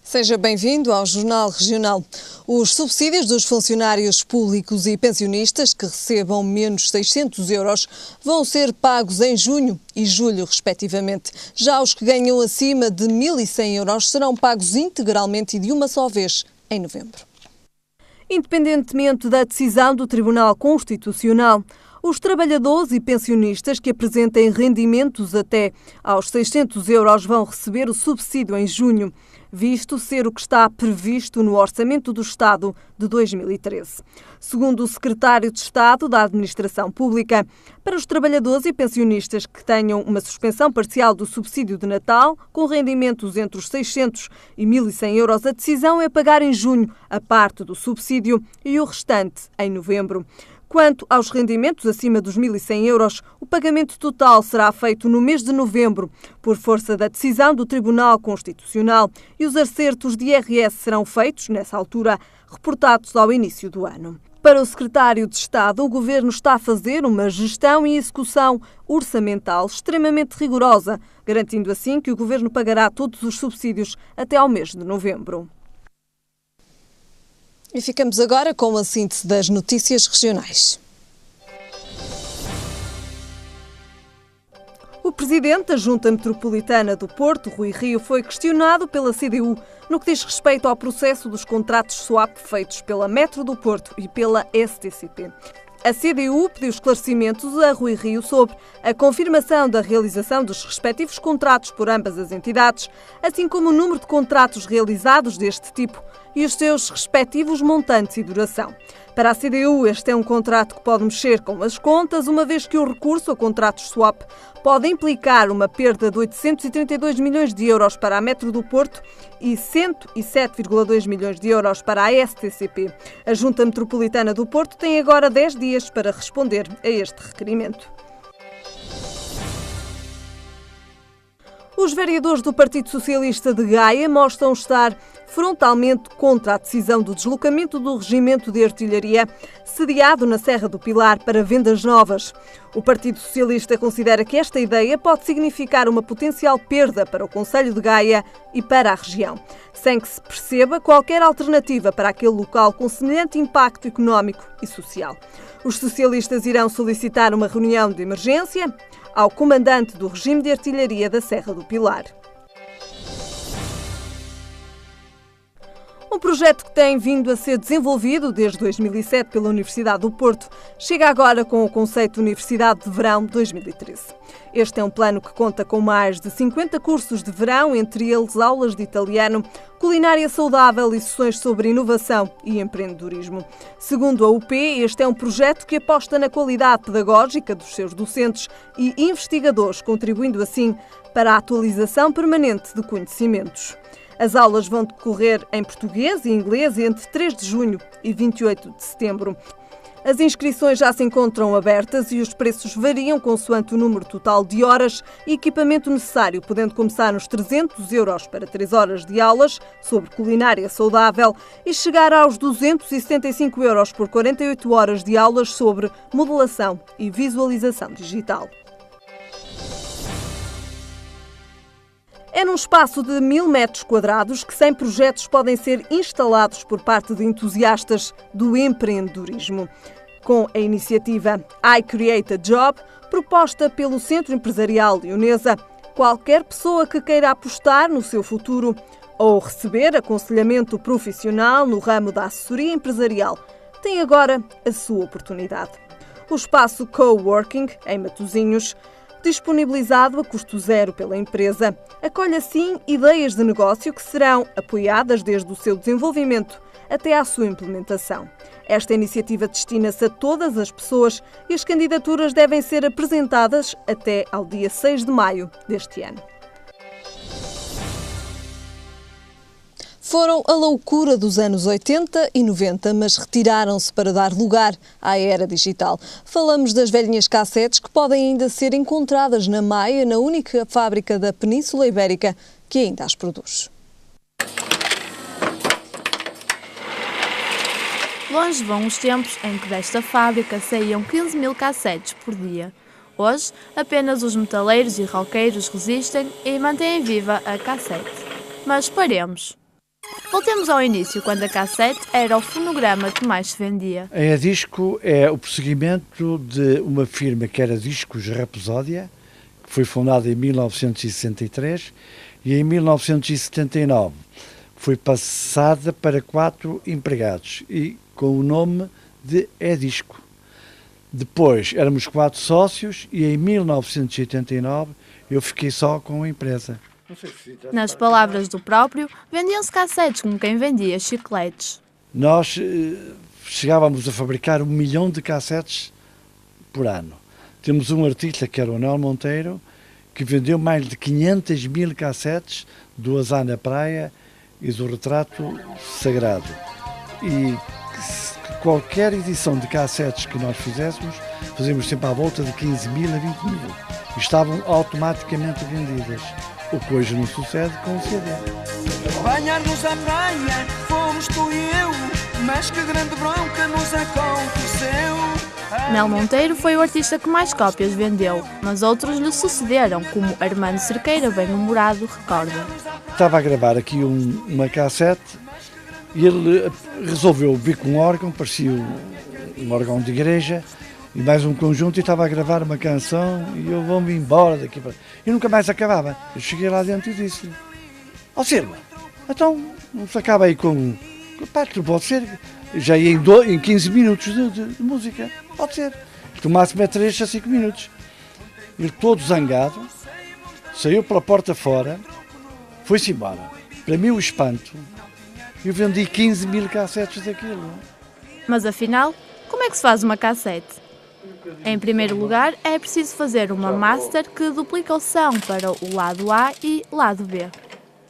Seja bem-vindo ao Jornal Regional. Os subsídios dos funcionários públicos e pensionistas que recebam menos 600 euros vão ser pagos em junho e julho, respectivamente. Já os que ganham acima de 1.100 euros serão pagos integralmente e de uma só vez, em novembro. Independentemente da decisão do Tribunal Constitucional, os trabalhadores e pensionistas que apresentem rendimentos até aos 600 euros vão receber o subsídio em junho, visto ser o que está previsto no Orçamento do Estado de 2013. Segundo o secretário de Estado da Administração Pública, para os trabalhadores e pensionistas que tenham uma suspensão parcial do subsídio de Natal, com rendimentos entre os 600 e 1.100 euros, a decisão é pagar em junho a parte do subsídio e o restante em novembro. Quanto aos rendimentos acima dos 1.100 euros, o pagamento total será feito no mês de novembro, por força da decisão do Tribunal Constitucional, e os acertos de IRS serão feitos, nessa altura, reportados ao início do ano. Para o secretário de Estado, o Governo está a fazer uma gestão e execução orçamental extremamente rigorosa, garantindo assim que o Governo pagará todos os subsídios até ao mês de novembro. E ficamos agora com a síntese das notícias regionais. O presidente da Junta Metropolitana do Porto, Rui Rio, foi questionado pela CDU no que diz respeito ao processo dos contratos swap feitos pela Metro do Porto e pela STCP. A CDU pediu esclarecimentos a Rui Rio sobre a confirmação da realização dos respectivos contratos por ambas as entidades, assim como o número de contratos realizados deste tipo e os seus respectivos montantes e duração. Para a CDU, este é um contrato que pode mexer com as contas, uma vez que o recurso a contratos swap pode implicar uma perda de 832 milhões de euros para a Metro do Porto e 107,2 milhões de euros para a STCP. A Junta Metropolitana do Porto tem agora 10 dias para responder a este requerimento. Os vereadores do Partido Socialista de Gaia mostram estar frontalmente contra a decisão do deslocamento do Regimento de Artilharia sediado na Serra do Pilar para Vendas Novas. O Partido Socialista considera que esta ideia pode significar uma potencial perda para o Concelho de Gaia e para a região, sem que se perceba qualquer alternativa para aquele local com semelhante impacto económico e social. Os socialistas irão solicitar uma reunião de emergência ao comandante do regime de artilharia da Serra do Pilar. Um projeto que tem vindo a ser desenvolvido desde 2007 pela Universidade do Porto chega agora com o conceito Universidade de Verão 2013. Este é um plano que conta com mais de 50 cursos de verão, entre eles aulas de italiano, culinária saudável e sessões sobre inovação e empreendedorismo. Segundo a UP, este é um projeto que aposta na qualidade pedagógica dos seus docentes e investigadores, contribuindo assim para a atualização permanente de conhecimentos. As aulas vão decorrer em português e inglês entre 3 de junho e 28 de setembro. As inscrições já se encontram abertas e os preços variam consoante o número total de horas e equipamento necessário, podendo começar nos 300 euros para 3 horas de aulas sobre culinária saudável e chegar aos 275 euros por 48 horas de aulas sobre modelação e visualização digital. É num espaço de 1.000 metros quadrados que 100 projetos podem ser instalados por parte de entusiastas do empreendedorismo. Com a iniciativa I Create a Job, proposta pelo Centro Empresarial Leonesa, qualquer pessoa que queira apostar no seu futuro ou receber aconselhamento profissional no ramo da assessoria empresarial tem agora a sua oportunidade. O espaço Coworking, em Matosinhos, disponibilizado a custo zero pela empresa, acolhe assim ideias de negócio que serão apoiadas desde o seu desenvolvimento até à sua implementação. Esta iniciativa destina-se a todas as pessoas e as candidaturas devem ser apresentadas até ao dia 6 de maio deste ano. Foram a loucura dos anos 80 e 90, mas retiraram-se para dar lugar à era digital. Falamos das velhinhas cassetes que podem ainda ser encontradas na Maia, na única fábrica da Península Ibérica que ainda as produz. Longe vão os tempos em que desta fábrica saíam 15.000 cassetes por dia. Hoje, apenas os metaleiros e roqueiros resistem e mantêm viva a cassete. Mas paremos. Voltemos ao início, quando a cassete era o fonograma que mais se vendia. A Disco é o prosseguimento de uma firma que era Discos Rapsódia, que foi fundada em 1963 e em 1979 foi passada para 4 empregados e com o nome de Disco. Depois éramos 4 sócios e em 1989 eu fiquei só com a empresa. Nas palavras do próprio, vendiam-se cassetes como quem vendia chicletes. Nós chegávamos a fabricar 1 milhão de cassetes por ano. Temos um artista que era o Nel Monteiro, que vendeu mais de 500 mil cassetes do Azar na Praia e do Retrato Sagrado. E qualquer edição de cassetes que nós fizéssemos, fazíamos sempre à volta de 15 mil a 20 mil. E estavam automaticamente vendidas. O que hoje não sucede com o CD. Banhar-nos à praia, fomos tu e eu, mas que grande bronca nos aconteceu. Nel Monteiro foi o artista que mais cópias vendeu, mas outros lhe sucederam, como Armando Cerqueira, bem-humorado, recorda. Estava a gravar aqui uma cassete e ele resolveu vir com um órgão, parecia um órgão de igreja, e mais um conjunto, e estava a gravar uma canção e eu vou-me embora daqui para... E nunca mais acabava. Eu cheguei lá dentro e disse-lhe: ó Silva, então não se acaba aí com... Pá, tu pode ser, já ia em 15 minutos de música, pode ser. O máximo é 3 a 5 minutos. Ele todo zangado, saiu pela porta fora, foi-se embora. Para mim o espanto, eu vendi 15 mil cassetes daquilo. Mas afinal, como é que se faz uma cassete? Em primeiro lugar, é preciso fazer uma master que duplica o som para o lado A e lado B.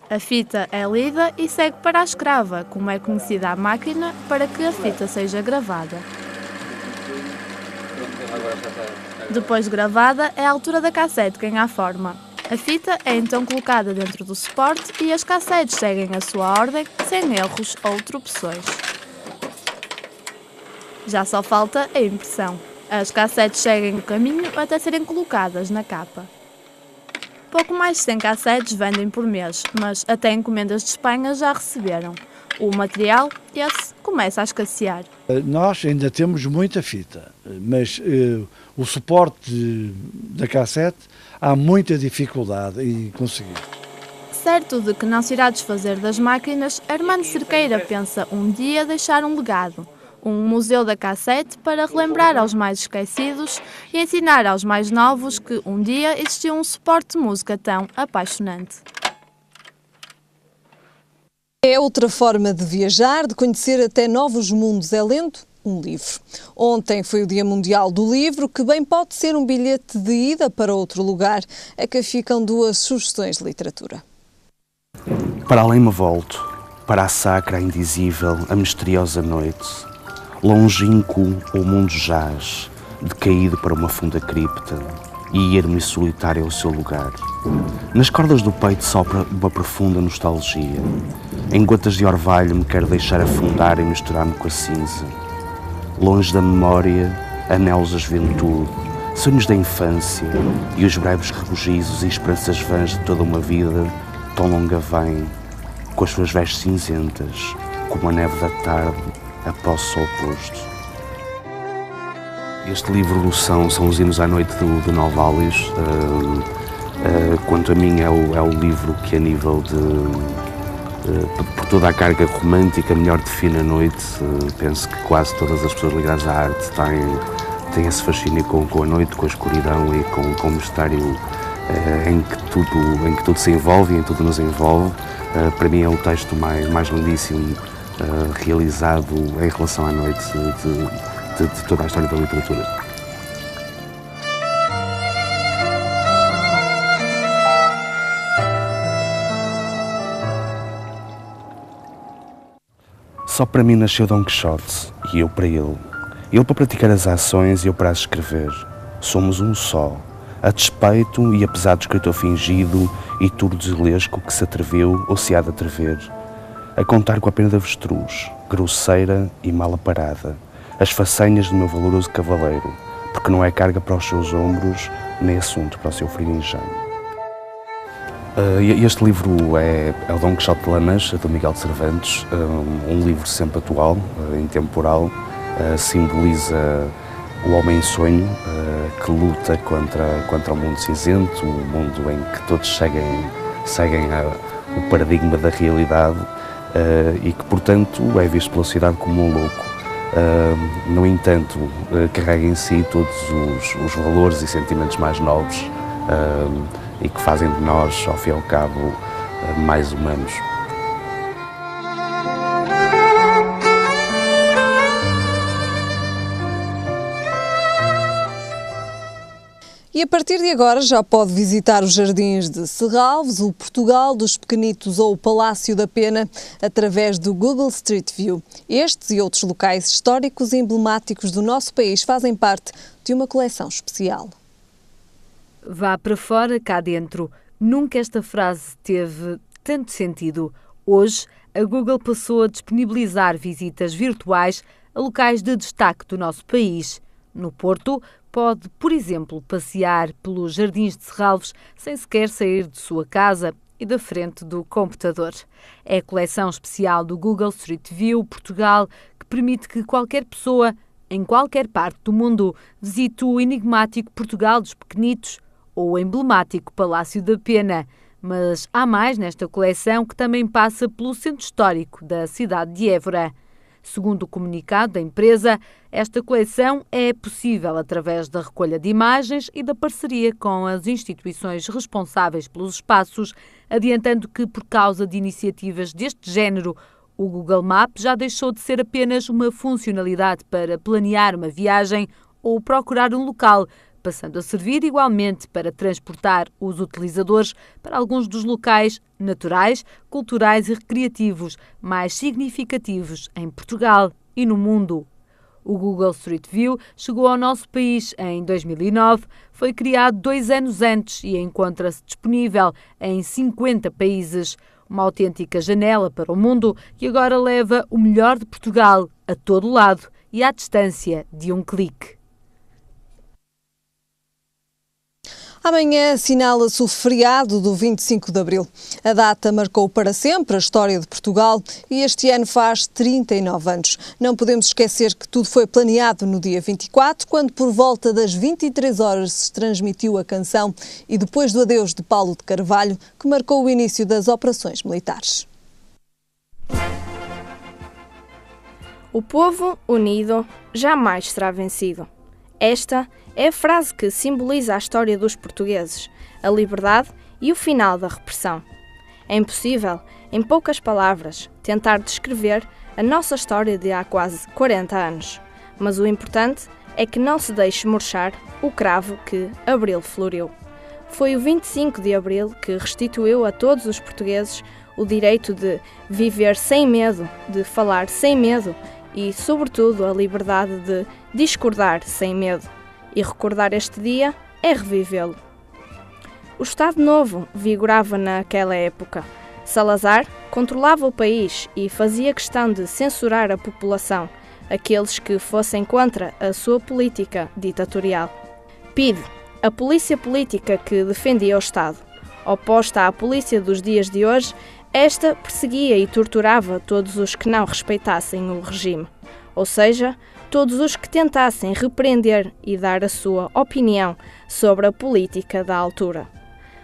A fita é lida e segue para a escrava, como é conhecida a máquina, para que a fita seja gravada. Depois de gravada, é a altura da cassete que ganha a forma. A fita é então colocada dentro do suporte e as cassetes seguem a sua ordem, sem erros ou tropeções. Já só falta a impressão. As cassetes seguem o caminho até serem colocadas na capa. Pouco mais de 100 cassetes vendem por mês, mas até encomendas de Espanha já receberam. O material, esse, começa a escassear. Nós ainda temos muita fita, mas o suporte da cassete há muita dificuldade em conseguir. Certo de que não se irá desfazer das máquinas, Armando Cerqueira pensa um dia deixar um legado. Um museu da cassete para relembrar aos mais esquecidos e ensinar aos mais novos que um dia existiu um suporte de música tão apaixonante. É outra forma de viajar, de conhecer até novos mundos. É lendo um livro. Ontem foi o Dia Mundial do Livro, que bem pode ser um bilhete de ida para outro lugar. É que ficam 2 sugestões de literatura. Para além me volto, para a sacra, a indizível, a misteriosa noite. Longínquo o mundo jaz, decaído para uma funda cripta, e ermo e solitário é o seu lugar. Nas cordas do peito sopra uma profunda nostalgia. Em gotas de orvalho me quero deixar afundar e misturar-me com a cinza. Longe da memória, anelos da juventude, sonhos da infância e os breves rebujizos e esperanças vãs de toda uma vida tão longa vem, com as suas vestes cinzentas, como a neve da tarde após o sol posto. Este livro são os hinos à noite do Novalis. Quanto a mim é o livro que a nível por toda a carga romântica melhor define a noite. Penso que quase todas as pessoas ligadas à arte têm esse fascínio com a noite, com a escuridão e com o mistério em que tudo se envolve e em tudo nos envolve. Para mim é o texto mais lindíssimo realizado em relação à noite de toda a história da literatura. Só para mim nasceu Dom Quixote e eu para ele. Ele para praticar as ações e eu para as escrever. Somos um só, a despeito e apesar do escritor fingido e turdilesco que se atreveu ou se há de atrever. A contar com a pena de avestruz, grosseira e mal aparada, as façanhas do meu valoroso cavaleiro, porque não é carga para os seus ombros, nem assunto para o seu frio engenho. Este livro é o Dom Quixote de La Mancha, do Miguel de Cervantes, um livro sempre atual, intemporal, simboliza o homem-sonho que luta contra o mundo cinzento, o mundo em que todos seguem o paradigma da realidade e que, portanto, é visto pela sociedade como um louco. No entanto, carrega em si todos os valores e sentimentos mais nobres e que fazem de nós, ao fim e ao cabo, mais humanos. E a partir de agora já pode visitar os jardins de Serralves, o Portugal dos Pequenitos ou o Palácio da Pena através do Google Street View. Estes e outros locais históricos e emblemáticos do nosso país fazem parte de uma coleção especial. Vá para fora, cá dentro. Nunca esta frase teve tanto sentido. Hoje, a Google passou a disponibilizar visitas virtuais a locais de destaque do nosso país. No Porto, pode, por exemplo, passear pelos jardins de Serralves sem sequer sair de sua casa e da frente do computador. É a coleção especial do Google Street View Portugal que permite que qualquer pessoa, em qualquer parte do mundo, visite o enigmático Portugal dos Pequenitos ou o emblemático Palácio da Pena. Mas há mais nesta coleção que também passa pelo centro histórico da cidade de Évora. Segundo o comunicado da empresa, esta coleção é possível através da recolha de imagens e da parceria com as instituições responsáveis pelos espaços, adiantando que, por causa de iniciativas deste género, o Google Maps já deixou de ser apenas uma funcionalidade para planear uma viagem ou procurar um local, passando a servir igualmente para transportar os utilizadores para alguns dos locais naturais, culturais e recreativos mais significativos em Portugal e no mundo. O Google Street View chegou ao nosso país em 2009, foi criado 2 anos antes e encontra-se disponível em 50 países. Uma autêntica janela para o mundo que agora leva o melhor de Portugal a todo lado e à distância de um clique. Amanhã assinala-se o feriado do 25 de Abril. A data marcou para sempre a história de Portugal e este ano faz 39 anos. Não podemos esquecer que tudo foi planeado no dia 24, quando por volta das 23 horas se transmitiu a canção e depois do adeus de Paulo de Carvalho, que marcou o início das operações militares. O povo unido jamais será vencido. Esta é a frase que simboliza a história dos portugueses, a liberdade e o final da repressão. É impossível, em poucas palavras, tentar descrever a nossa história de há quase 40 anos, mas o importante é que não se deixe murchar o cravo que Abril floriu. Foi o 25 de Abril que restituiu a todos os portugueses o direito de viver sem medo, de falar sem medo e, sobretudo, a liberdade de discordar sem medo. E recordar este dia é revivê-lo. O Estado Novo vigorava naquela época. Salazar controlava o país e fazia questão de censurar a população, aqueles que fossem contra a sua política ditatorial. PIDE, a polícia política que defendia o Estado. Oposta à polícia dos dias de hoje, esta perseguia e torturava todos os que não respeitassem o regime, ou seja, todos os que tentassem repreender e dar a sua opinião sobre a política da altura.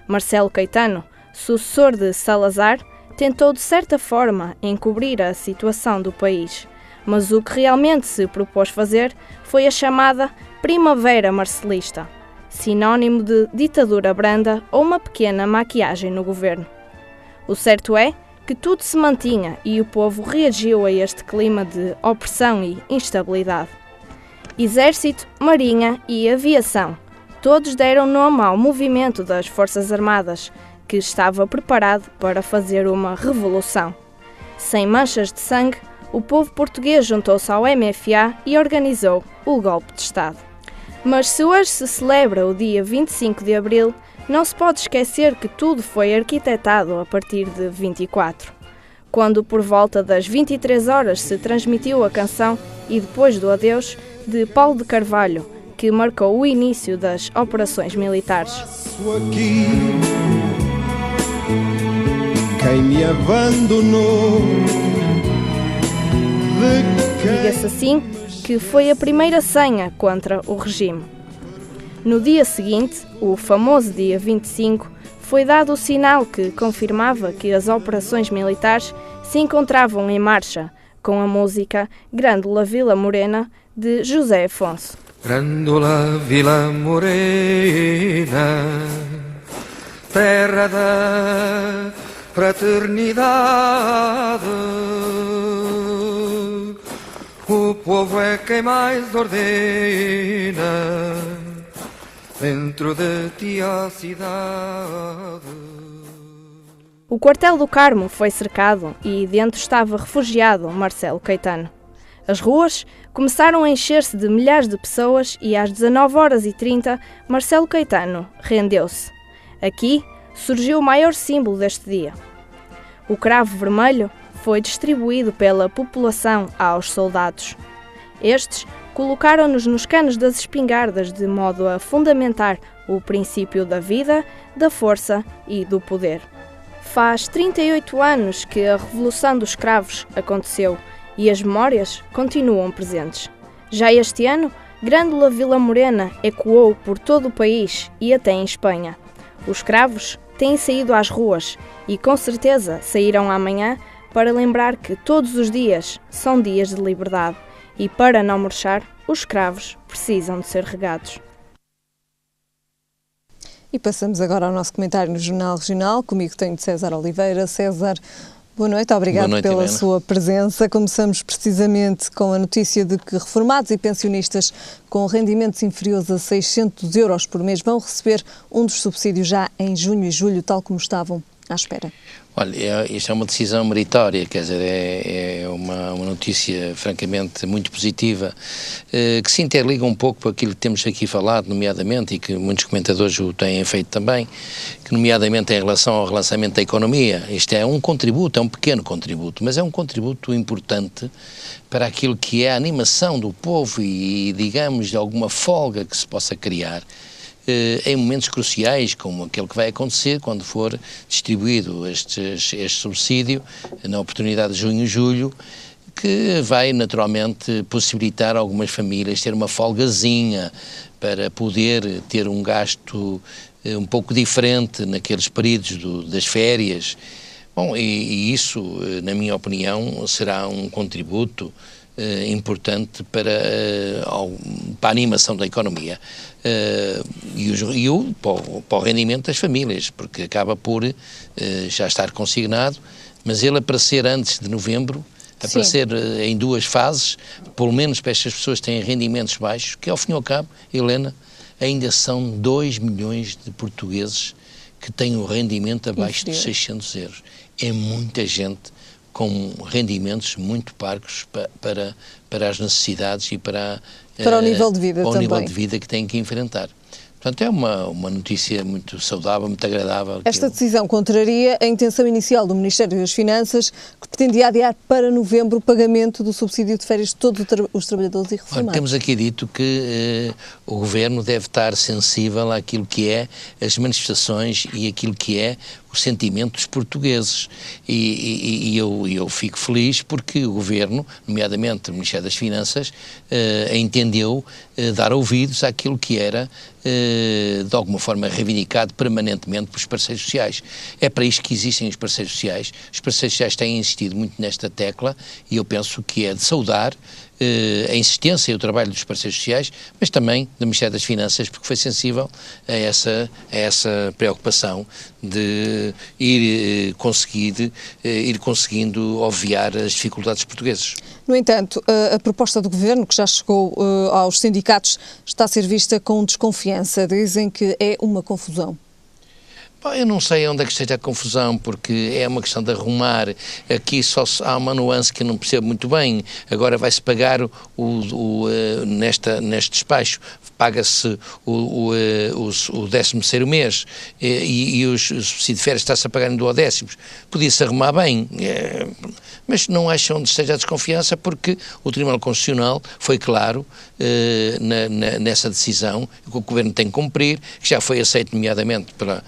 Marcelo Caetano, sucessor de Salazar, tentou de certa forma encobrir a situação do país, mas o que realmente se propôs fazer foi a chamada Primavera Marcelista, sinónimo de ditadura branda ou uma pequena maquiagem no governo. O certo é que tudo se mantinha e o povo reagiu a este clima de opressão e instabilidade. Exército, Marinha e Aviação, todos deram nome ao movimento das Forças Armadas, que estava preparado para fazer uma revolução. Sem manchas de sangue, o povo português juntou-se ao MFA e organizou o golpe de Estado. Mas se hoje se celebra o dia 25 de Abril, não se pode esquecer que tudo foi arquitetado a partir de 24, quando por volta das 23 horas se transmitiu a canção e depois do adeus de Paulo de Carvalho, que marcou o início das operações militares. quem me abandonou. Diga-se assim que foi a primeira senha contra o regime. No dia seguinte, o famoso dia 25, foi dado o sinal que confirmava que as operações militares se encontravam em marcha, com a música Grândola Vila Morena, de José Afonso. Grândola Vila Morena, terra da fraternidade, o povo é quem mais ordena, dentro de ti a cidade. O quartel do Carmo foi cercado e dentro estava refugiado Marcelo Caetano. As ruas começaram a encher-se de milhares de pessoas e às 19h30 Marcelo Caetano rendeu-se. Aqui surgiu o maior símbolo deste dia. O cravo vermelho foi distribuído pela população aos soldados. Estes colocaram-nos nos canos das espingardas de modo a fundamentar o princípio da vida, da força e do poder. Faz 38 anos que a Revolução dos Cravos aconteceu e as memórias continuam presentes. Já este ano, Grândola Vila Morena ecoou por todo o país e até em Espanha. Os cravos têm saído às ruas e com certeza sairão amanhã para lembrar que todos os dias são dias de liberdade e para não murchar, os cravos precisam de ser regados. E passamos agora ao nosso comentário no Jornal Regional. Comigo tenho de César Oliveira. César, boa noite, obrigado pela sua presença. Começamos precisamente com a notícia de que reformados e pensionistas com rendimentos inferiores a 600 euros por mês vão receber um dos subsídios já em junho e julho, tal como estavam à espera. Olha, isto é uma decisão meritória, quer dizer, é uma notícia francamente muito positiva, que se interliga um pouco com aquilo que temos aqui falado, nomeadamente, e que muitos comentadores o têm feito também, que nomeadamente em relação ao relançamento da economia. Isto é um contributo, é um pequeno contributo, mas é um contributo importante para aquilo que é a animação do povo e, digamos, de alguma folga que se possa criar em momentos cruciais, como aquele que vai acontecer quando for distribuído este subsídio, na oportunidade de junho e julho, que vai naturalmente possibilitar a algumas famílias ter uma folgazinha para poder ter um gasto um pouco diferente naqueles períodos das férias. Bom, e isso, na minha opinião, será um contributo importante para a animação da economia para o rendimento das famílias, porque acaba por já estar consignado, mas ele aparecer antes de novembro, aparecer em duas fases, pelo menos para estas pessoas que têm rendimentos baixos, que ao fim e ao cabo, Helena, ainda são 2 milhões de portugueses que têm o rendimento abaixo de 600 euros. É muita gente com rendimentos muito parcos para as necessidades e para o nível de vida também. Nível de vida que têm que enfrentar. Portanto, é uma notícia muito saudável, muito agradável. Esta decisão contraria a intenção inicial do Ministério das Finanças, que pretendia adiar para novembro o pagamento do subsídio de férias de todos os trabalhadores e reformados. Temos aqui dito que o Governo deve estar sensível àquilo que é as manifestações e aquilo que é o sentimento dos portugueses. E eu fico feliz porque o Governo, nomeadamente o Ministério das Finanças, entendeu dar ouvidos àquilo que era de alguma forma reivindicado permanentemente pelos parceiros sociais. É para isto que existem os parceiros sociais. Os parceiros sociais têm insistido muito nesta tecla e eu penso que é de saudar a insistência e o trabalho dos parceiros sociais, mas também do Ministério das Finanças, porque foi sensível a essa preocupação de ir conseguindo obviar as dificuldades dos portugueses. No entanto, a proposta do Governo, que já chegou aos sindicatos, está a ser vista com desconfiança. Dizem que é uma confusão. Eu não sei onde é que esteja a confusão, porque é uma questão de arrumar. Aqui só há uma nuance que eu não percebo muito bem. Agora vai-se pagar neste despacho, paga-se o 13º mês e o subsídio de férias está-se a pagar em 12º. Podia-se arrumar bem, mas não acho onde esteja a desconfiança, porque o Tribunal Constitucional foi claro nessa decisão, que o Governo tem que cumprir, que já foi aceito nomeadamente pela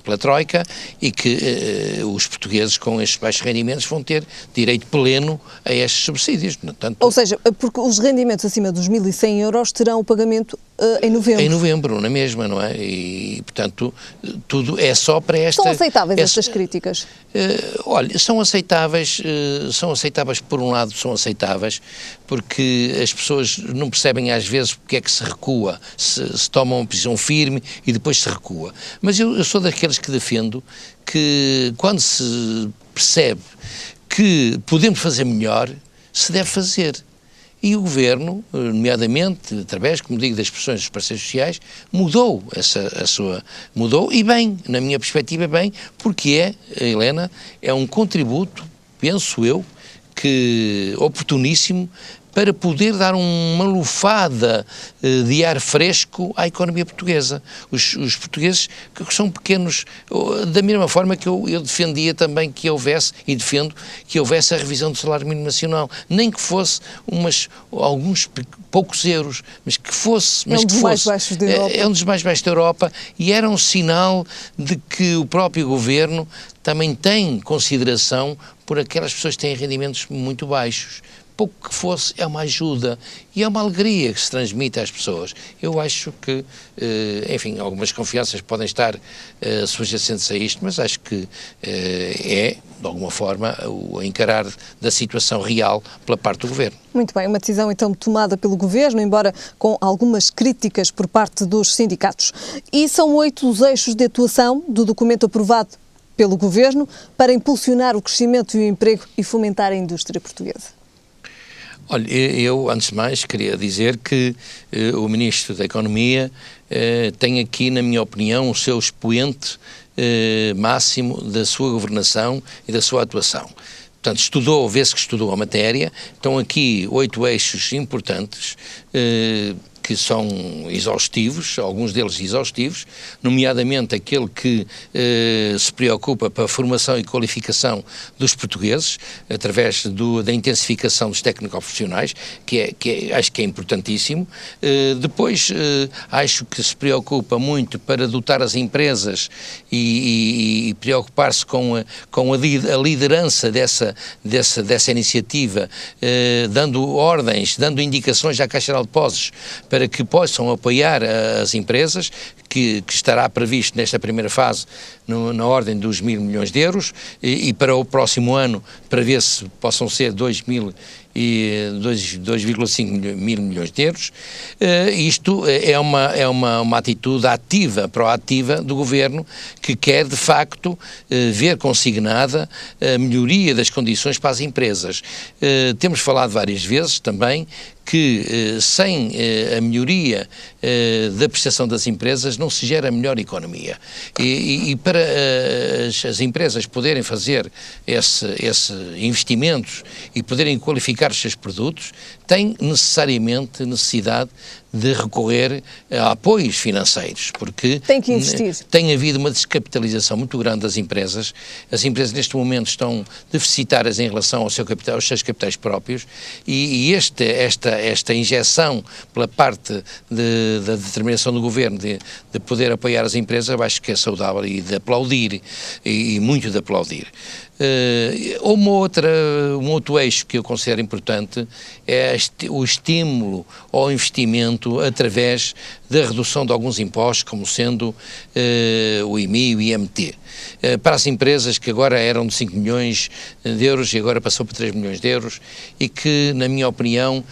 pela Troika e que os portugueses com estes baixos rendimentos vão ter direito pleno a estes subsídios. Portanto, ou seja, porque os rendimentos acima dos 1.100 euros terão o pagamento em novembro. Em novembro, na mesma, não é? E, portanto, tudo é só para esta... São aceitáveis estas críticas? Olha, são aceitáveis, por um lado são aceitáveis, porque as pessoas não percebem às vezes porque é que se recua, se toma uma posição firme e depois se recua. Mas eu sou daqueles que defendo que quando se percebe que podemos fazer melhor, se deve fazer. E o Governo, nomeadamente, através, como digo, das pressões dos parceiros sociais, mudou mudou e bem, na minha perspectiva bem, porque Helena, é um contributo, penso eu, que oportuníssimo para poder dar uma lufada de ar fresco à economia portuguesa. Os portugueses que são pequenos, da mesma forma que eu defendia também que houvesse, e defendo, que houvesse a revisão do salário mínimo nacional, nem que fosse alguns poucos euros, mas que fosse... É um dos mais baixos da Europa. É um dos mais baixos da Europa e era um sinal de que o próprio Governo também tem consideração por aquelas pessoas que têm rendimentos muito baixos. Pouco que fosse, é uma ajuda e é uma alegria que se transmite às pessoas. Eu acho que, enfim, algumas confianças podem estar subjacentes a isto, mas acho que é, de alguma forma, o encarar da situação real pela parte do Governo. Muito bem, uma decisão então tomada pelo Governo, embora com algumas críticas por parte dos sindicatos. E são 8 os eixos de atuação do documento aprovado pelo Governo para impulsionar o crescimento e o emprego e fomentar a indústria portuguesa. Olha, eu, antes de mais, queria dizer que o Ministro da Economia tem aqui, na minha opinião, o seu expoente máximo da sua governação e da sua atuação. Portanto, vê-se que estudou a matéria. Estão aqui 8 eixos importantes que são exaustivos, alguns deles exaustivos, nomeadamente aquele que se preocupa para a formação e qualificação dos portugueses, através da intensificação dos técnico-profissionais, acho que é importantíssimo. Depois, acho que se preocupa muito para dotar as empresas e preocupar-se com a liderança dessa iniciativa, dando ordens, dando indicações à Caixa Geral de Depósitos, para que possam apoiar as empresas, que estará previsto nesta primeira fase na ordem dos 1.000 milhões de euros e para o próximo ano prevê-se possam ser 2,5 mil milhões de euros. Isto é uma atitude ativa, proativa do Governo, que quer de facto ver consignada a melhoria das condições para as empresas. Temos falado várias vezes também que sem a melhoria da prestação das empresas não se gera melhor economia. E para as empresas poderem fazer esses investimentos e poderem qualificar os seus produtos, têm necessidade de recorrer a apoios financeiros, porque tem que investir. Tem havido uma descapitalização muito grande das empresas. As empresas neste momento estão deficitárias em relação aos seus capitais próprios e esta injeção pela parte da determinação do Governo de poder apoiar as empresas, eu acho que é saudável e de aplaudir, e muito de aplaudir. Um outro eixo que eu considero importante é o estímulo ao investimento através da redução de alguns impostos, como sendo o IMI e o IMT. Para as empresas que agora eram de 5 milhões de euros e agora passou para 3 milhões de euros e que, na minha opinião,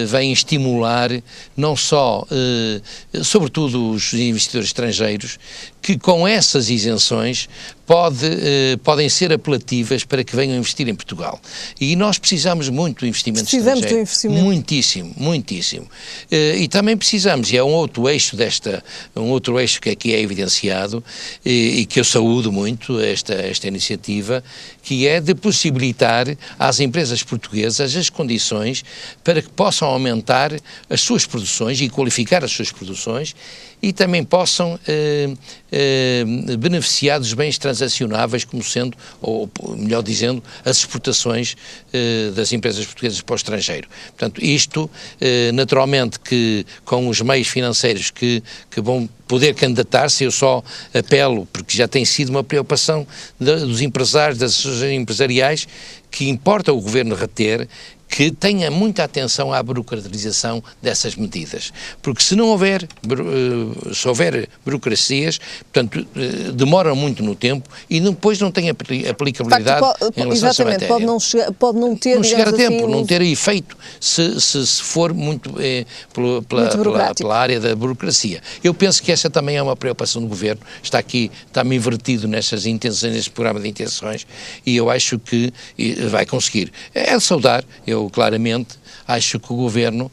vem estimular não só, sobretudo os investidores estrangeiros, que com essas isenções podem ser apelativas para que venham investir em Portugal. E nós precisamos muito do investimento estrangeiro. Do investimento. Muitíssimo, muitíssimo. E também precisamos, e é um outro eixo que aqui é evidenciado e que eu saúdo muito esta iniciativa, que é de possibilitar às empresas portuguesas as condições para que possam aumentar as suas produções e qualificar as suas produções e também possam beneficiar dos bens transacionáveis como sendo, ou melhor dizendo, as exportações das empresas portuguesas para o estrangeiro. Portanto, isto, naturalmente, que com os meios financeiros que vão poder candidatar-se, eu só apelo, porque já tem sido uma preocupação dos empresários, das associações empresariais, que importa o Governo reter, que tenha muita atenção à burocratização dessas medidas, porque se não houver, se houver burocracias, portanto, demoram muito no tempo e depois não tem aplicabilidade em relação a essa matéria. Pode não ter, não chegar a tempo, assim, não ter efeito, se for muito pela área da burocracia. Eu penso que essa também é uma preocupação do Governo, está-me invertido nessas intenções, neste programa de intenções, e eu acho que vai conseguir. É de saudar, eu claramente acho que o Governo,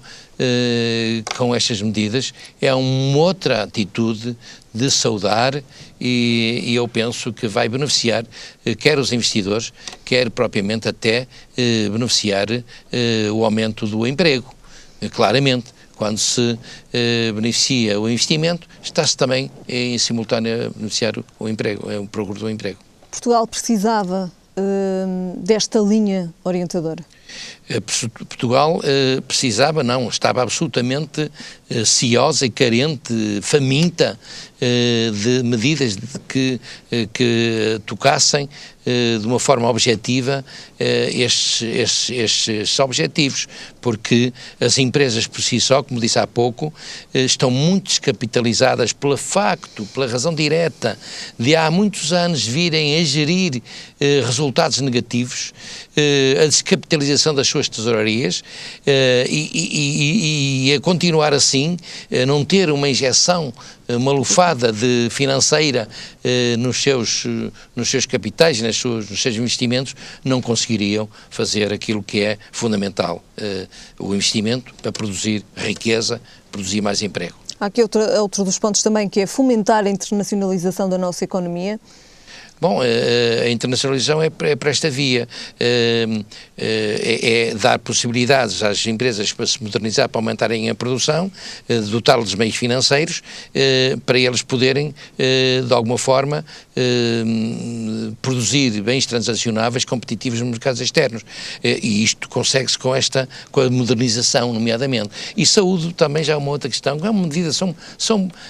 com estas medidas, é uma outra atitude de saudar e eu penso que vai beneficiar quer os investidores, quer propriamente até beneficiar o aumento do emprego. Claramente, quando se beneficia o investimento, está-se também em simultâneo a beneficiar o emprego, o progresso do emprego. Portugal precisava desta linha orientadora? Portugal precisava, não, estava absolutamente ciosa e carente, faminta de medidas que tocassem de uma forma objetiva estes objetivos, porque as empresas por si só, como disse há pouco, estão muito descapitalizadas pela razão direta de há muitos anos virem a gerir resultados negativos, a descapitalização das suas tesourarias e a continuar assim, a não ter uma injeção, uma lufada financeira nos seus capitais, nos seus investimentos, não conseguiriam fazer aquilo que é fundamental, o investimento para produzir riqueza, produzir mais emprego. Há aqui outro dos pontos também, que é fomentar a internacionalização da nossa economia. Bom, a internacionalização é para esta via, é dar possibilidades às empresas para se modernizar, para aumentarem a produção, dotá-los de meios financeiros, para eles poderem, de alguma forma, produzir bens transacionáveis competitivos nos mercados externos. E isto consegue-se com a modernização, nomeadamente. E saúde também já é uma outra questão. É uma medida,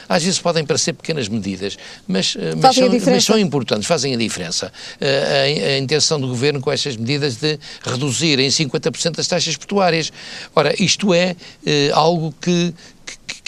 às vezes podem parecer pequenas medidas, mas são importantes, fazem a diferença. A intenção do Governo com estas medidas de reduzir em 50% as taxas portuárias. Ora, isto é algo que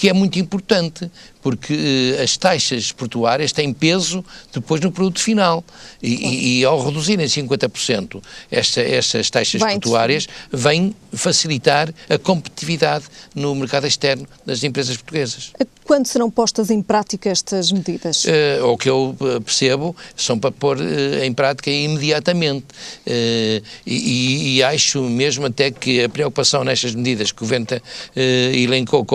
é muito importante, porque as taxas portuárias têm peso depois no produto final e ao reduzirem 50% estas taxas portuárias, vem facilitar a competitividade no mercado externo das empresas portuguesas. Quando serão postas em prática estas medidas? O que eu percebo são para pôr em prática imediatamente e acho mesmo até que a preocupação nestas medidas que o Governo elencou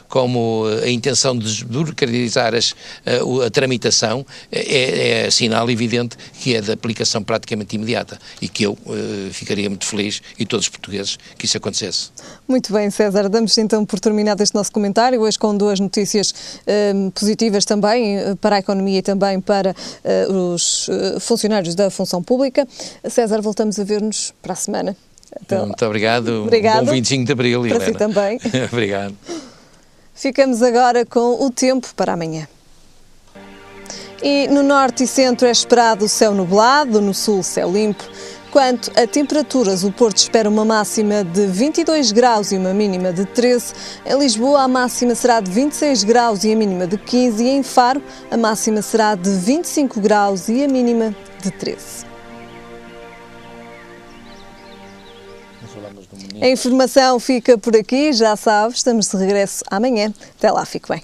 como a intenção de burocratizar a tramitação é sinal evidente que é de aplicação praticamente imediata e que eu ficaria muito feliz e todos os portugueses que isso acontecesse. Muito bem, César, damos então por terminado este nosso comentário, hoje com duas notícias positivas também para a economia e também para os funcionários da função pública. César, voltamos a ver-nos para a semana. Então, muito obrigado. Bom 25 de Abril, para si também. Obrigado. Ficamos agora com o tempo para amanhã. E no norte e centro é esperado céu nublado, no sul céu limpo. Quanto a temperaturas, o Porto espera uma máxima de 22 graus e uma mínima de 13. Em Lisboa a máxima será de 26 graus e a mínima de 15. E em Faro a máxima será de 25 graus e a mínima de 13. A informação fica por aqui, já sabe, estamos de regresso amanhã. Até lá, fique bem.